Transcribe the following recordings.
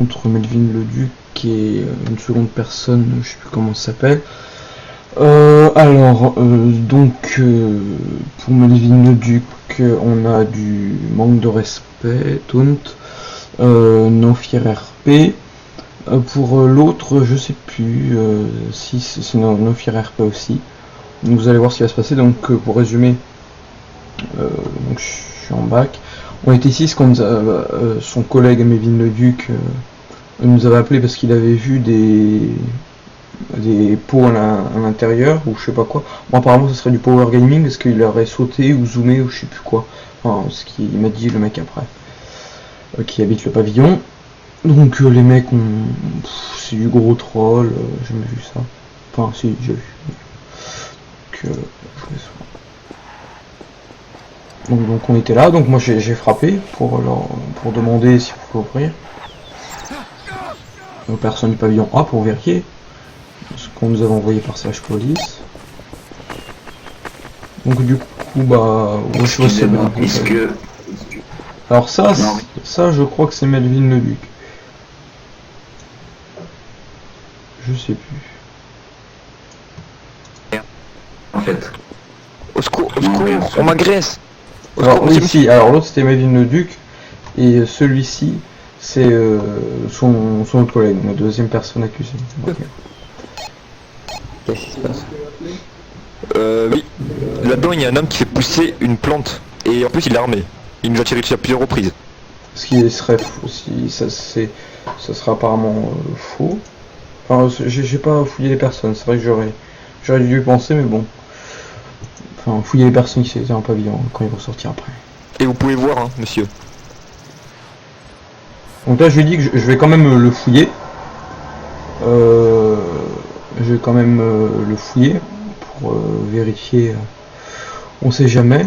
contre Melvin le Duc et une seconde personne, je sais plus comment ça s'appelle. Donc pour Melvin le Duc, on a du manque de respect, taunt, no fear RP. Pour l'autre, je sais plus si c'est no fear RP aussi. Donc vous allez voir ce qui va se passer. Donc pour résumer, donc je suis en bac. On était 6 quand son collègue Melvin le Duc nous avait appelé parce qu'il avait vu des pots à l'intérieur ou je sais pas quoi. Bon, apparemment ce serait du power gaming parce qu'il aurait sauté ou zoomé ou je sais plus quoi. Enfin, ce qu'il m'a dit le mec après, qui habite le pavillon. Donc les mecs c'est du gros troll, j'ai jamais vu ça. Enfin si, j'ai vu. Donc on était là, donc moi j'ai frappé pour demander si vous pouvez ouvrir. Donc personne du pavillon A pour vérifier ce qu'on nous avait envoyé par slash police. Donc du coup bah je vois c'est bien. Alors ça je crois que c'est Melvin le Duc. Je sais plus. En fait. Au secours, on m'agresse. Alors oui, si, alors l'autre c'était Melvin le Duc et celui-ci c'est son autre collègue, la deuxième personne accusée. Okay. Qu'est-ce qui se passe? Oui. Là-dedans il y a un homme qui fait pousser une plante et en plus il est armé. Il nous a tiré dessus à plusieurs reprises. Ce qui serait faux, si ça sera apparemment faux. Enfin, j'ai pas fouillé les personnes, c'est vrai que j'aurais dû y penser, mais bon. Enfin, fouiller les personnes qui étaient en pavillon quand ils vont sortir après. Et vous pouvez voir, hein, monsieur. Donc là, je lui ai dit que je vais quand même le fouiller. Je vais quand même le fouiller pour vérifier. On sait jamais.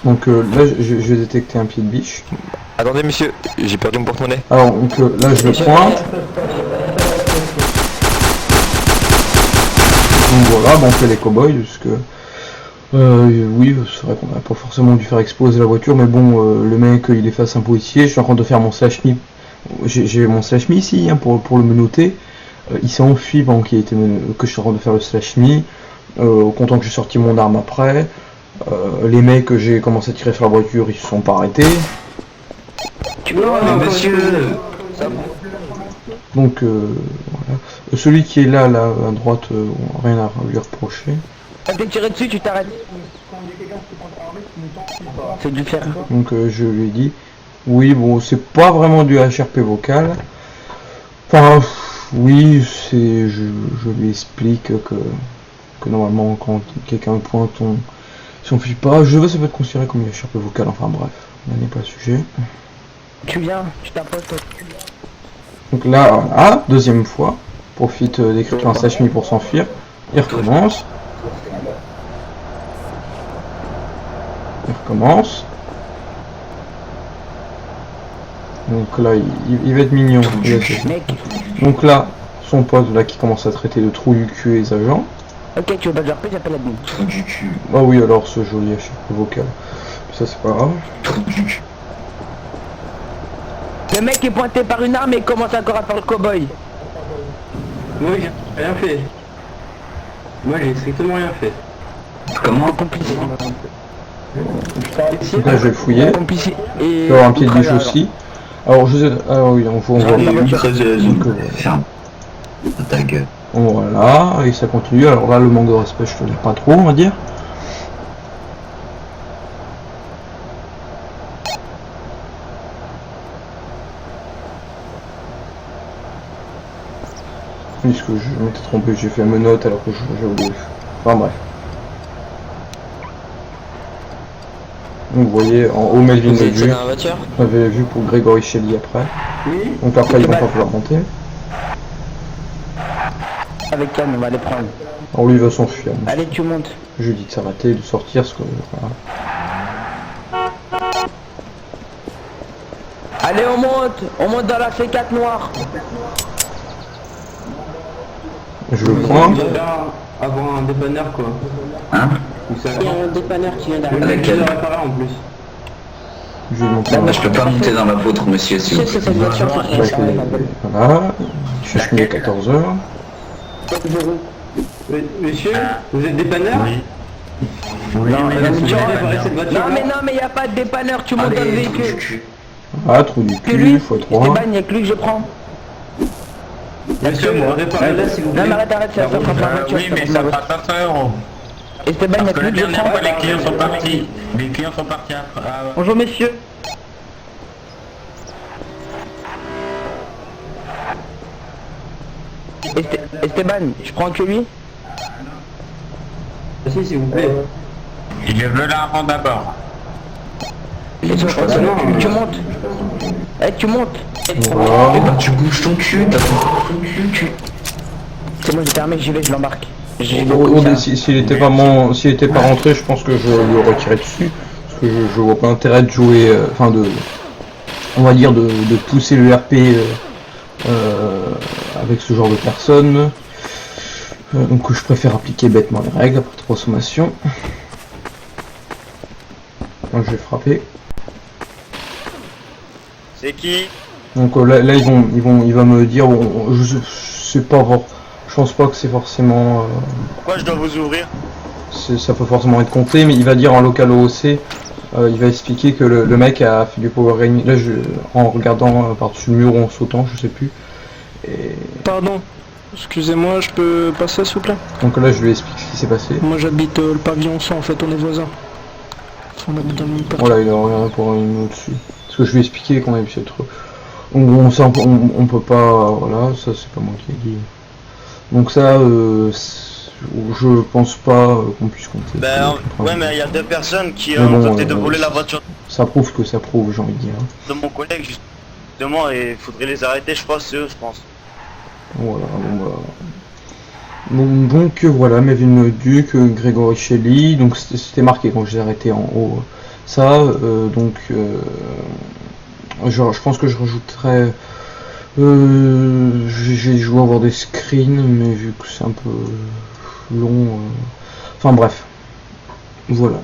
Donc là, je vais détecter un pied de biche. Attendez, monsieur, j'ai perdu mon porte-monnaie. Alors, donc là, je le pointe. Donc voilà, bon, on fait les cow-boys, parce que oui, c'est vrai qu'on n'a pas forcément dû faire exploser la voiture, mais bon, le mec, il est face à un policier, je suis en train de faire mon slash me. J'ai mon slash me ici, hein, pour le menotter. Il s'est enfui pendant qu'il était que je suis en train de faire le slash me. Content que j'ai sorti mon arme après. Les mecs, j'ai commencé à tirer sur la voiture, ils se sont pas arrêtés. Mais monsieur, donc voilà. Celui qui est là à droite, rien à lui reprocher. Quand t'es tiré dessus, tu t'arrêtes. C'est du fer. Donc je lui ai dit, oui bon c'est pas vraiment du HRP vocal. Enfin oui je lui explique que normalement quand quelqu'un pointe si on fuit pas, ça peut être considéré comme du HRP vocal, enfin bref, là n'est pas le sujet. Tu viens, tu t'approches. Donc là, deuxième fois, profite d'écrire un slash me pour s'enfuir, il recommence. Donc là, il va être mignon. Donc là, son pote là qui commence à traiter de trou du cul les agents. Ok, tu veux pas de RP, j'appelle la bille. trou du cul. Ah oui, alors ce joli HRP vocal. Ça c'est pas grave. Trou du cul. Le mec est pointé par une arme et il commence encore à faire le cow-boy. Moi j'ai rien fait. Moi j'ai strictement rien fait. Comment? Complice. Donc là je vais le fouiller. Complice. Il Et va y avoir un pied de biche aussi. Alors je sais. Ah oui, on voit. Ferme. Ta gueule. Voilà, et ça continue. Alors là, le manque de respect, je te dis pas trop, on va dire. Puisque je m'étais trompé, j'ai fait menotte alors que j'ai oublié. Enfin bref. Donc vous voyez, en haut Melvin le Duc. On avait vu pour Grégory Shelley après. Oui. Donc après, ils vont pas pouvoir monter. avec calme, on va les prendre. Alors lui, il va s'enfuir. Allez, tu montes. Je lui dis de s'arrêter, de sortir, ce que... Voilà. Allez, on monte dans la C4 noire. Je le prends. J'aimerais bien avoir un dépanneur quoi. Hein? Ou ça Il y a un dépanneur qui vient Oui, d'arriver. laquelle le réparer en plus. Je vais monter Bah, je peux pas monter dans la vôtre, monsieur, s'il vous C'est plaît. cette voiture qui Voilà, je suis fini à Laquelle 14h. Monsieur, vous êtes dépanneur? Non, Vous pouvez réparer cette voiture non, mais il n'y a pas de dépanneur, tu montes dans le Allez, véhicule. Ah, trou du Que lui, cul, x3. Esteban, il n'y a que lui que je prends. Monsieur, réparez-la s'il vous Non, plaît. mais arrête, ça va faire ma voiture. Oui, mais ça fera 500 euros. Esteban, il n'y a Parce que que la lui que je dernière prends. fois, les clients sont partis. Les clients sont partis après. Bonjour messieurs. Esteban, je prends que lui. Si, s'il vous plaît. Il veut l'argent d'abord. Tu montes. Eh, tu montes. Voilà. Eh ben, tu bouges ton cul, t'as ton cul. C'est bon, j'ai terminé, j'y vais, je l'embarque. S'il était pas rentré, je pense que je le retirais dessus. Parce que je vois pas intérêt de jouer, enfin on va dire de pousser le RP avec ce genre de personnes. Donc je préfère appliquer bêtement les règles après consommation. Moi je vais frapper. C'est qui? Donc là il va me dire, je sais pas, je pense pas que c'est forcément, Pourquoi je dois vous ouvrir? ça peut forcément être compté, mais il va dire en local OOC, il va expliquer que le mec a fait du power gaming, là en regardant par-dessus le mur ou en sautant, je sais plus. Et Pardon, excusez-moi, je peux passer s'il vous plaît? donc là je lui explique ce qui s'est passé. Moi j'habite le pavillon 100 en fait, on est voisins. On habite dans le même quartier. Voilà, il a rien pour une au-dessus. Parce que je lui ai expliqué qu'on avait pu être... On peut pas... Voilà, ça c'est pas moi qui ai dit. Donc ça, je pense pas qu'on puisse compter. Ben ouais, mais il y a deux personnes qui Mais ont bon, tenté de voler la voiture Ça prouve que ça prouve, j'ai envie de dire. de mon collègue justement et il faudrait les arrêter, je crois, c'est eux, je pense. Voilà, donc voilà, Melvin Duc, Grégory Shelley, donc c'était marqué quand je les ai arrêtés en haut. Ça, donc je pense que je rajouterais, j'ai joué à avoir des screens, mais vu que c'est un peu long, enfin bref, voilà.